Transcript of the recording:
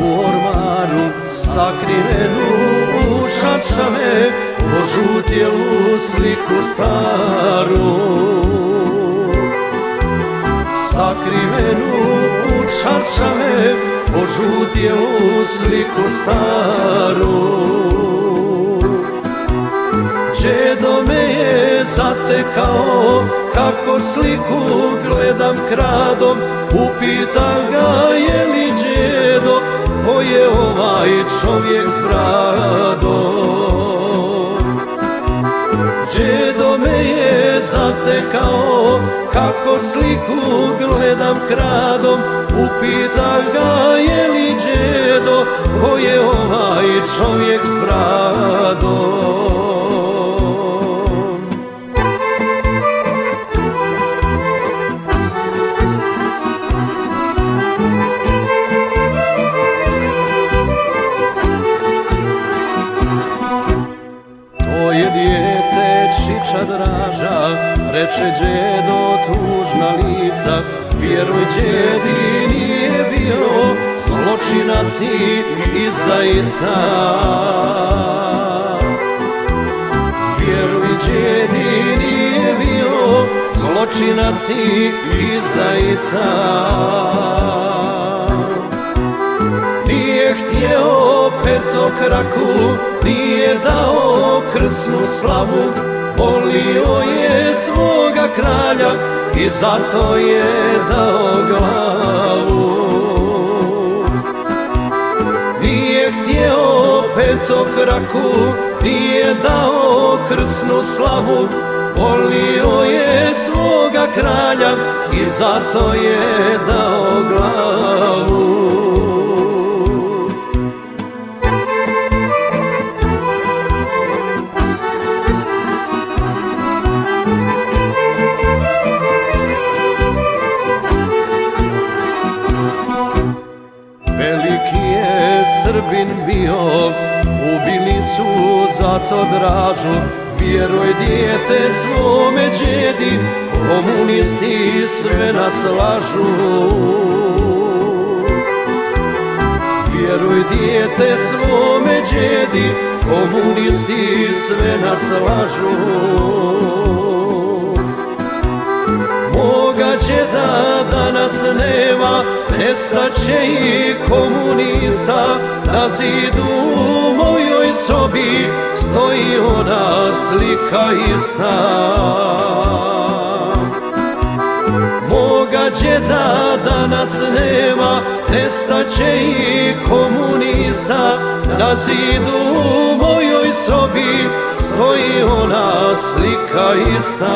u ormaru sakrivenu u šačave, požutjelu sliku staru. Sakrivenu u čaršave, požutjelu sliku staru. Đedo me je zatekao, kako sliku gledam kradom, upita ga je li đedo, ko je ovaj čovjek s bradom. Đedo me je zatekao, kako sliku gledam kradom, upita ga je li đedo, ko je ovaj čovjek s bradom. To je dijete čiča draža, reče đedo tužna lica, vjeruj đedi nije bio zločinac i izdajica. Vjeruj đedi nije bio zločinac i izdajica. Nije htjeo petokraku, nije dao krsnu slavu, volio je svoga kralja i zato je dao glavu. Nije htjeo petokraku, nije dao krsnu slavu, volio je svoga kralja i zato je dao glavu. Veliki je Srbin bio, ubili su zato Dražu, vjeruj dijete svome đedi, komunisti sve nas lažu. Vjeruj dijete svome đedi, komunisti sve nas lažu. Moga đeda danas nema, nestaće i komunista, na zidu u mojoj sobi stoji ona slika ista. Moga đeda danas nema, nestaće i komunista, na zidu u mojoj sobi stoji ona slika ista.